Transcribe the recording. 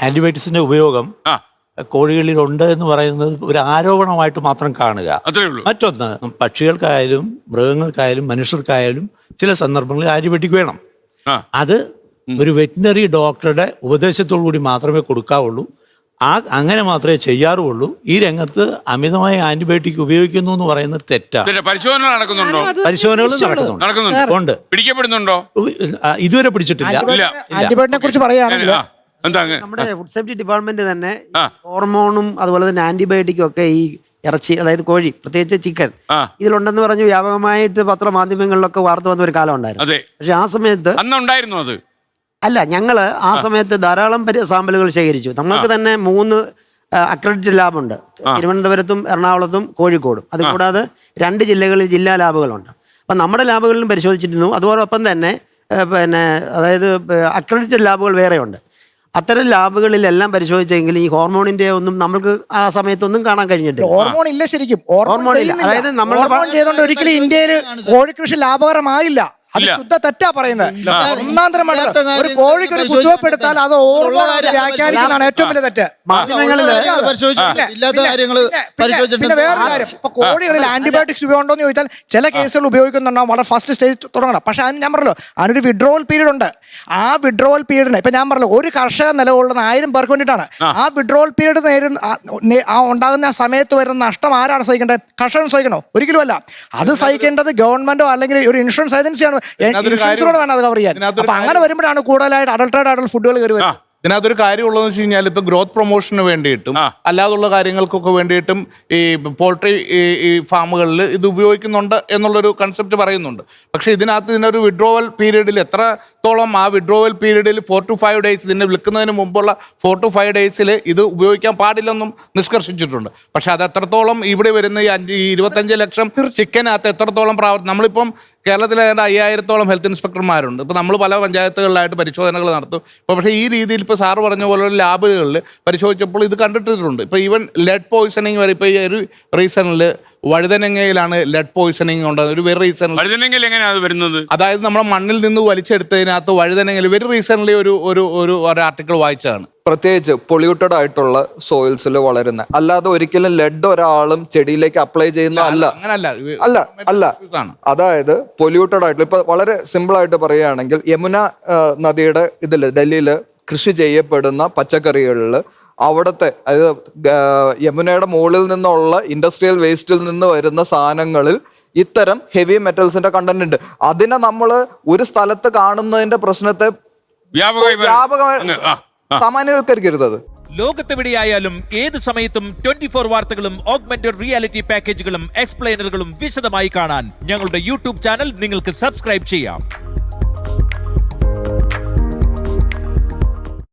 ആന്റിബയോട്ടിക്സിന്റെ ഉപയോഗം കോഴികളിലുണ്ട് എന്ന് പറയുന്നത് ഒരു ആരോപണമായിട്ട് മാത്രം കാണുക. മറ്റൊന്ന്, പക്ഷികൾക്കായാലും മൃഗങ്ങൾക്കായാലും മനുഷ്യർക്കായാലും ചില സന്ദർഭങ്ങളിൽ ആന്റിബയോട്ടിക് വേണം. അത് ഒരു വെറ്റിനറി ഡോക്ടറുടെ ഉപദേശത്തോടു കൂടി മാത്രമേ കൊടുക്കാവുള്ളൂ. അങ്ങനെ മാത്രമേ ചെയ്യാറുള്ളൂ. ഈ രംഗത്ത് അമിതമായ ആന്റിബയോട്ടിക് ഉപയോഗിക്കുന്നു എന്ന് പറയുന്നത് തെറ്റാണ്. പരിശോധനകൾ നടക്കുന്നുണ്ട്. പിടിക്കപ്പെടുന്നുണ്ടോ? ഇതുവരെ പിടിച്ചിട്ടില്ല. ആന്റിബയോട്ടിക്കിനെ കുറിച്ച് പറയുകയാണെങ്കിൽ നമ്മുടെ ഫുഡ് സേഫ്റ്റി ഡിപ്പാർട്ട്മെന്റ് തന്നെ ഹോർമോണും അതുപോലെ തന്നെ ആന്റിബയോട്ടിക്കും ഒക്കെ ഈ ഇറച്ചി, അതായത് കോഴി, പ്രത്യേകിച്ച് ചിക്കൻ, ഇതിലുണ്ടെന്ന് പറഞ്ഞ് വ്യാപകമായിട്ട് പത്രമാധ്യമങ്ങളിലൊക്കെ വാർത്ത വന്ന ഒരു കാലം ഉണ്ടായിരുന്നു. പക്ഷെ ആ സമയത്ത് അത് അല്ല, ഞങ്ങള് ആ സമയത്ത് ധാരാളം സാമ്പിളുകൾ ശേഖരിച്ചു. നമ്മൾക്ക് തന്നെ 3 അക്രഡിറ്റഡ് ലാബുണ്ട്, തിരുവനന്തപുരത്തും എറണാകുളത്തും കോഴിക്കോടും. അതുകൂടാതെ 2 ജില്ലകളിൽ ജില്ലാ ലാബുകളുണ്ട്. അപ്പം നമ്മുടെ ലാബുകളിലും പരിശോധിച്ചിരുന്നു. അതോടൊപ്പം തന്നെ അതായത് അക്രഡിറ്റഡ് ലാബുകൾ വേറെയുണ്ട്. അത്തരം ലാബുകളിലെല്ലാം പരിശോധിച്ചെങ്കിൽ ഈ ഹോർമോണിന്റെ ഒന്നും നമ്മൾക്ക് ആ സമയത്തൊന്നും കാണാൻ കഴിഞ്ഞിട്ടില്ല. ഹോർമോൺ ഇല്ല, ശരിക്കും ഹോർമോൺ ഇല്ല. അതായത് നമ്മൾ ചെയ്തുകൊണ്ട് ഒരിക്കലും ഇന്ത്യയിൽ കോഴിക്കൃഷി ലാഭകരമായില്ല. അത് ശുദ്ധ തെറ്റാ പറയുന്നത്. ഒന്നാന്തരമായിട്ട് ഒരു കോഴിക്ക് ഒരു കുത്തുവപ്പെടുത്താൽ അത് ഹോർമോൺ വ്യാഖ്യാനിക്കുന്നതാണ് ഏറ്റവും വലിയ തെറ്റ്. പിന്നെ വേറൊരു കാര്യം, ഇപ്പൊ കോഴികളിൽ ആന്റിബയോട്ടിക്സ് ഉപയോഗമുണ്ടോ എന്ന് ചോദിച്ചാൽ ചില കേസുകൾ ഉപയോഗിക്കുന്നുണ്ടാവും, വളരെ ഫസ്റ്റ് സ്റ്റേജ് തുടങ്ങണം. പക്ഷെ അതിന് ഞാൻ പറഞ്ഞല്ലോ, അതിനൊരു വിഡ്രോവൽ പീരീഡ് ഉണ്ട്. ആ വിഡ്രോവൽ പീരീഡിന് ഇപ്പൊ ഞാൻ പറഞ്ഞല്ലോ, ഒരു കർഷകൻ നിലകൊള്ളുന്ന 1000 പേർക്ക് വേണ്ടിയിട്ടാണ്. ആ വിഡ്രോവൽ പീരീഡ് ഉണ്ടാകുന്ന ആ സമയത്ത് വരുന്ന നഷ്ടം ആരാണ് സഹിക്കേണ്ടത്? കർഷകൻ സഹിക്കണോ? ഒരിക്കലും അല്ല. അത് സഹിക്കേണ്ടത് ഗവൺമെന്റോ അല്ലെങ്കിൽ ഒരു ഇൻഷുറൻസ് ഏജൻസിയാണ്. ഇൻഷുറൻസിലൂടെ വേണം അത് കവർ ചെയ്യാൻ. അപ്പൊ അങ്ങനെ വരുമ്പോഴാണ് കൂടുതലായിട്ട് അഡൾട്ടറേറ്റ് ആയിട്ടുള്ള ഫുഡുകൾ കയറി വരുന്നത്. ഇതിനകത്തൊരു കാര്യം ഉള്ളതെന്ന് വെച്ച് കഴിഞ്ഞാൽ ഇപ്പൊ ഗ്രോത്ത് പ്രൊമോഷന് വേണ്ടിയിട്ടും അല്ലാതുള്ള കാര്യങ്ങൾക്കൊക്കെ വേണ്ടിയിട്ടും ഈ പോൾട്രി ഈ ഫാമുകളിൽ ഇത് ഉപയോഗിക്കുന്നുണ്ട് എന്നുള്ളൊരു കൺസെപ്റ്റ് പറയുന്നുണ്ട്. പക്ഷെ ഇതിനൊരു വിഡ്രോവൽ പീരീഡിൽ എത്രത്തോളം ആ വിഡ്രോവൽ പീരീഡിൽ 4 to 5 days ഇതിനെ വിൽക്കുന്നതിന് മുമ്പുള്ള 4 to 5 days ഇത് ഉപയോഗിക്കാൻ പാടില്ലെന്നും നിഷ്കർഷിച്ചിട്ടുണ്ട്. പക്ഷെ അത് എത്രത്തോളം ഇവിടെ വരുന്ന ഈ 25 ലക്ഷം ചിക്കനകത്ത് എത്രത്തോളം നമ്മളിപ്പം കേരളത്തിൽ ഏതാണ്ട് 5000-ഓളം ഹെൽത്ത് ഇൻസ്പെക്ടർമാരുണ്ട്. ഇപ്പോൾ നമ്മൾ പല പഞ്ചായത്തുകളിലായിട്ട് പരിശോധനകൾ നടത്തും. ഇപ്പോൾ പക്ഷേ ഈ രീതിയിൽ ഇപ്പോൾ സാറ് പറഞ്ഞ പോലെ ലാബുകളിൽ പരിശോധിച്ചപ്പോൾ ഇത് കണ്ടിട്ടുണ്ട്. ഇപ്പോൾ ഈവൻ ലെഡ് പോയിസണിങ് വരെ ഇപ്പോൾ ഈ ഒരു റീസണിൽ വഴുതനങ്ങയിലാണ് ലെഡ് പോയിസണിങ് ഉണ്ടാകുന്നത്. ഒരു വെരി റീസണിൽ വഴുതനങ്ങയിൽ എങ്ങനെയാണ് വരുന്നത്? അതായത് നമ്മുടെ മണ്ണിൽ നിന്ന് വലിച്ചെടുത്തതിനകത്ത് വഴുതനങ്ങയിൽ വെരി റീസൺലി ഒരു ആർട്ടിക്കിൾ വായിച്ചതാണ്. പ്രത്യേകിച്ച് പൊള്യൂട്ടഡ് ആയിട്ടുള്ള സോയിൽസിൽ വളരുന്ന, അല്ലാതെ ഒരിക്കലും ലെഡ് ഒരാളും ചെടിയിലേക്ക് അപ്ലൈ ചെയ്യുന്ന അല്ല. അതായത് പൊല്യൂട്ടഡ് ആയിട്ടുള്ള, ഇപ്പൊ വളരെ സിമ്പിൾ ആയിട്ട് പറയുകയാണെങ്കിൽ യമുന നദിയുടെ ഇതില് ഡൽഹിയില് കൃഷി ചെയ്യപ്പെടുന്ന പച്ചക്കറികളിൽ അവിടുത്തെ, അതായത് യമുനയുടെ മുകളിൽ നിന്നുള്ള ഇൻഡസ്ട്രിയൽ വേസ്റ്റിൽ നിന്ന് വരുന്ന സാധനങ്ങളിൽ ഇത്തരം ഹെവി മെറ്റൽസിന്റെ കണ്ടന്റ് ഉണ്ട്. അതിനെ നമ്മൾ ഒരു സ്ഥലത്ത് കാണുന്നതിന്റെ പ്രശ്നത്തെ വ്യാപകമായി സാമാന്യവൽക്കരിക്കരുത്. ലോകത്തെവിടെയായാലും ഏത് സമയത്തും 24 വാർത്തകളും ഓഗ്മെന്റഡ് റിയാലിറ്റി പാക്കേജുകളും എക്സ്പ്ലെയിനറുകളും വിശദമായി കാണാൻ ഞങ്ങളുടെ യൂട്യൂബ് ചാനൽ നിങ്ങൾക്ക് സബ്സ്ക്രൈബ് ചെയ്യാം.